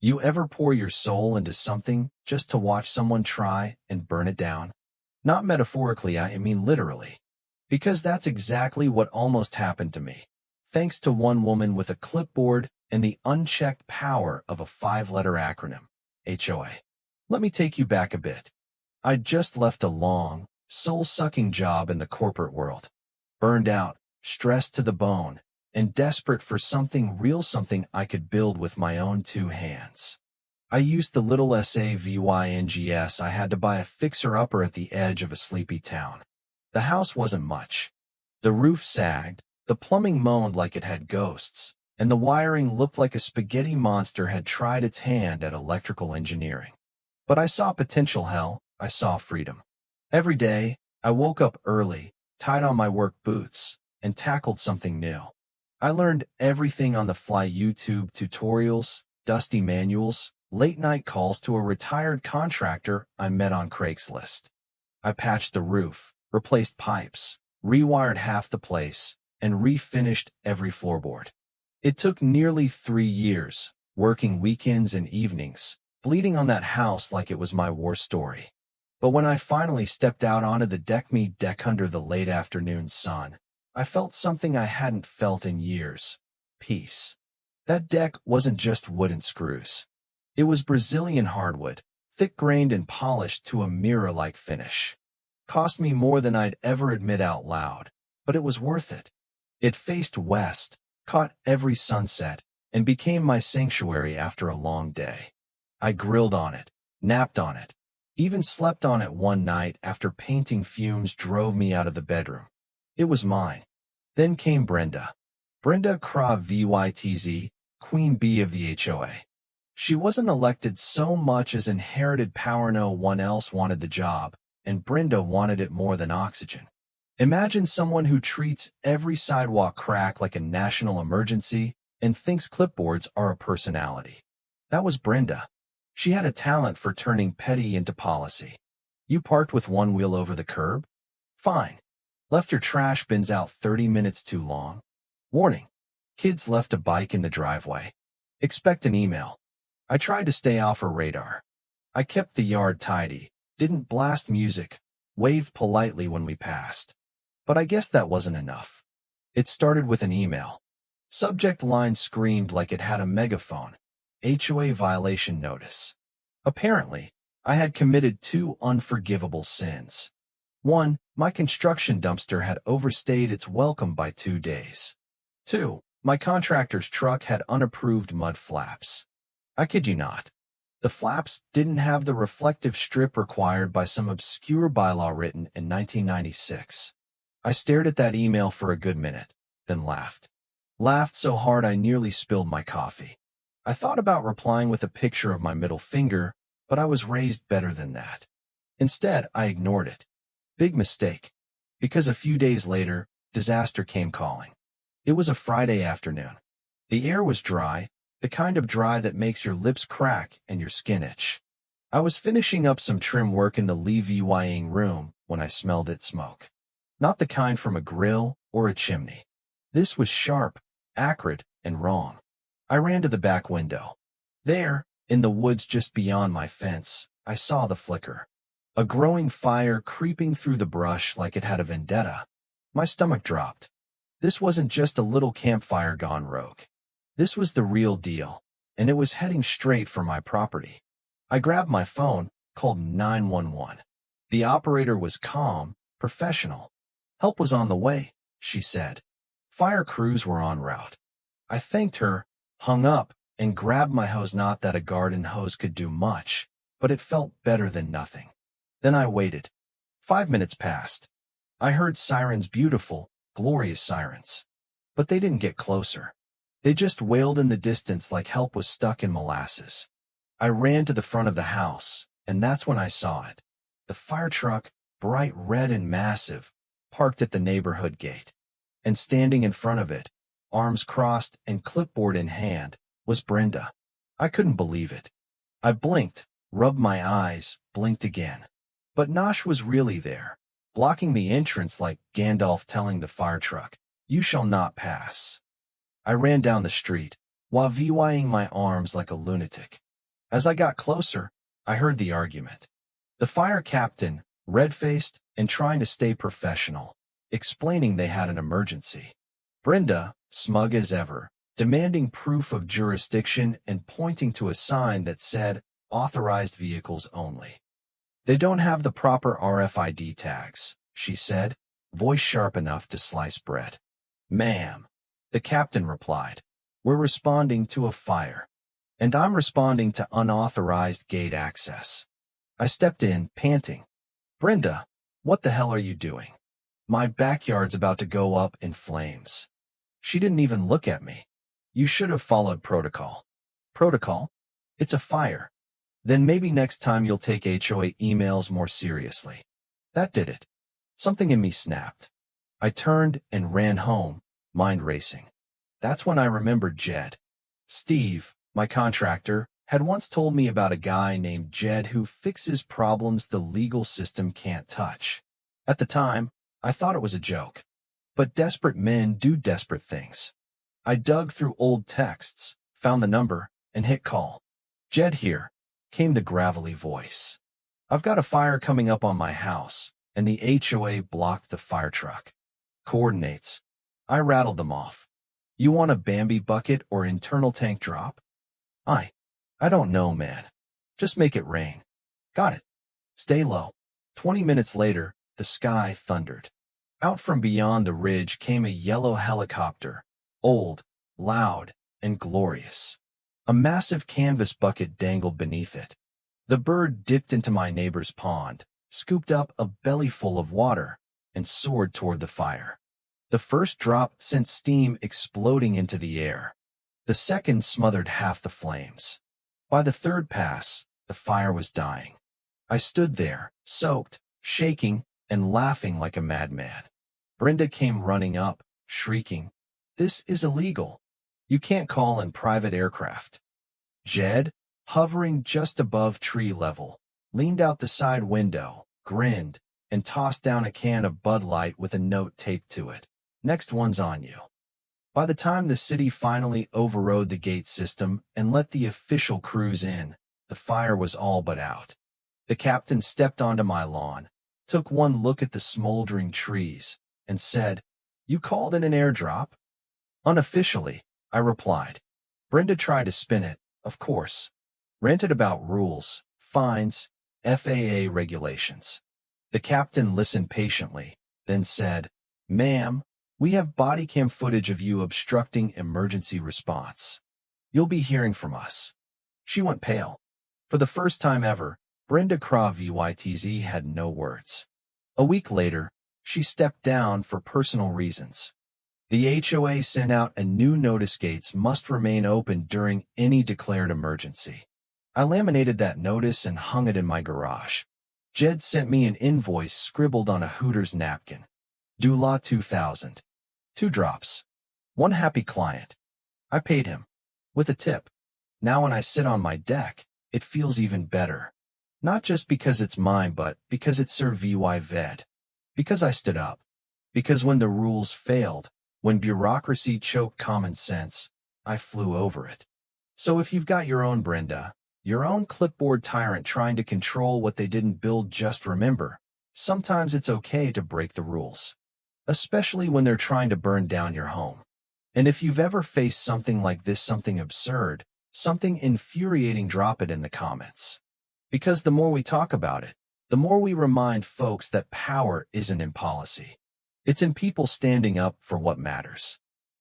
You ever pour your soul into something just to watch someone try and burn it down? Not metaphorically, I mean literally. Because that's exactly what almost happened to me, thanks to one woman with a clipboard and the unchecked power of a 5-letter acronym, HOA. Let me take you back a bit. I'd just left a long, soul-sucking job in the corporate world. Burned out, stressed to the bone, and desperate for something real, something I could build with my own 2 hands. I used the little savings I had to buy a fixer-upper at the edge of a sleepy town. The house wasn't much. The roof sagged, the plumbing moaned like it had ghosts, and the wiring looked like a spaghetti monster had tried its hand at electrical engineering. But I saw potential. Hell, I saw freedom. Every day, I woke up early, tied on my work boots, and tackled something new. I learned everything on the fly: YouTube tutorials, dusty manuals, late-night calls to a retired contractor I met on Craigslist. I patched the roof, replaced pipes, rewired half the place, and refinished every floorboard. It took nearly 3 years, working weekends and evenings, bleeding on that house like it was my war story. But when I finally stepped out onto the deck under the late afternoon sun, I felt something I hadn't felt in years: peace. That deck wasn't just wood and screws. It was Brazilian hardwood, thick-grained and polished to a mirror-like finish. Cost me more than I'd ever admit out loud, but it was worth it. It faced west, caught every sunset, and became my sanctuary after a long day. I grilled on it, napped on it, even slept on it one night after painting fumes drove me out of the bedroom. It was mine. Then came Brenda. Brenda Vytz, Queen Bee of the HOA. She wasn't elected so much as inherited power. No one else wanted the job, and Brenda wanted it more than oxygen. Imagine someone who treats every sidewalk crack like a national emergency and thinks clipboards are a personality. That was Brenda. She had a talent for turning petty into policy. You parked with one wheel over the curb? Fine. Left your trash bins out 30 minutes too long? Warning. Kids left a bike in the driveway. Expect an email. I tried to stay off her radar. I kept the yard tidy, didn't blast music, waved politely when we passed. But I guess that wasn't enough. It started with an email. Subject line screamed like it had a megaphone: HOA violation notice. Apparently, I had committed 2 unforgivable sins. 1, my construction dumpster had overstayed its welcome by 2 days. 2, my contractor's truck had unapproved mud flaps. I kid you not. The flaps didn't have the reflective strip required by some obscure bylaw written in 1996. I stared at that email for a good minute, then laughed. Laughed so hard I nearly spilled my coffee. I thought about replying with a picture of my middle finger, but I was raised better than that. Instead, I ignored it. Big mistake. Because a few days later, disaster came calling. It was a Friday afternoon. The air was dry, the kind of dry that makes your lips crack and your skin itch. I was finishing up some trim work in the living room when I smelled it smoke. Not the kind from a grill or a chimney. This was sharp, acrid, and wrong. I ran to the back window. There, in the woods just beyond my fence, I saw the flicker. A growing fire creeping through the brush like it had a vendetta. My stomach dropped. This wasn't just a little campfire gone rogue. This was the real deal, and it was heading straight for my property. I grabbed my phone, called 911. The operator was calm, professional. Help was on the way, she said. Fire crews were en route. I thanked her, hung up, and grabbed my hose. Not that a garden hose could do much, but it felt better than nothing. Then I waited. 5 minutes passed. I heard sirens, beautiful, glorious sirens. But they didn't get closer. They just wailed in the distance like help was stuck in molasses. I ran to the front of the house, and that's when I saw it. The fire truck, bright red and massive, parked at the neighborhood gate. And standing in front of it, arms crossed and clipboard in hand, was Brenda. I couldn't believe it. I blinked, rubbed my eyes, blinked again. But Nosh was really there, blocking the entrance like Gandalf telling the fire truck, "You shall not pass." I ran down the street, waving my arms like a lunatic. As I got closer, I heard the argument. The fire captain, red-faced and trying to stay professional, explaining they had an emergency. Brenda, smug as ever, demanding proof of jurisdiction and pointing to a sign that said, "Authorized vehicles only." "They don't have the proper RFID tags," she said, voice sharp enough to slice bread. "Ma'am," the captain replied, "we're responding to a fire. And I'm responding to unauthorized gate access." I stepped in, panting. "Brenda, what the hell are you doing? My backyard's about to go up in flames." She didn't even look at me. "You should have followed protocol." "Protocol? It's a fire." "Then maybe next time you'll take HOA emails more seriously." That did it. Something in me snapped. I turned and ran home, mind racing. That's when I remembered Jed. Steve, my contractor, had once told me about a guy named Jed who fixes problems the legal system can't touch. At the time, I thought it was a joke. But desperate men do desperate things. I dug through old texts, found the number, and hit call. "Jed here," came the gravelly voice. "I've got a fire coming up on my house, and the HOA blocked the fire truck." "Coordinates." I rattled them off. "You want a Bambi bucket or internal tank drop?" I don't know, man. Just make it rain." "Got it. Stay low." 20 minutes later, the sky thundered. Out from beyond the ridge came a yellow helicopter, old, loud, and glorious. A massive canvas bucket dangled beneath it. The bird dipped into my neighbor's pond, scooped up a bellyful of water, and soared toward the fire. The first drop sent steam exploding into the air. The second smothered half the flames. By the third pass, the fire was dying. I stood there, soaked, shaking, and laughing like a madman. Brenda came running up, shrieking, "This is illegal. You can't call in private aircraft." Jed, hovering just above tree level, leaned out the side window, grinned, and tossed down a can of Bud Light with a note taped to it. "Next one's on you." By the time the city finally overrode the gate system and let the official crews in, the fire was all but out. The captain stepped onto my lawn, took one look at the smoldering trees, and said, "You called in an airdrop?" "Unofficially," I replied. Brenda tried to spin it, of course. Ranted about rules, fines, FAA regulations. The captain listened patiently, then said, "Ma'am, we have body cam footage of you obstructing emergency response. You'll be hearing from us." She went pale. For the first time ever, Brenda Vytz had no words. A week later, she stepped down for personal reasons. The HOA sent out a new notice: gates must remain open during any declared emergency. I laminated that notice and hung it in my garage. Jed sent me an invoice scribbled on a Hooters napkin. "Due law 2000. 2 drops. 1 happy client." I paid him. With a tip. Now when I sit on my deck, it feels even better. Not just because it's mine, but because it served VY. Because I stood up. Because when the rules failed, when bureaucracy choked common sense, I flew over it. So if you've got your own Brenda, your own clipboard tyrant trying to control what they didn't build, just remember, sometimes it's okay to break the rules. Especially when they're trying to burn down your home. And if you've ever faced something like this, something absurd, something infuriating, drop it in the comments. Because the more we talk about it, the more we remind folks that power isn't in policy. It's in people standing up for what matters.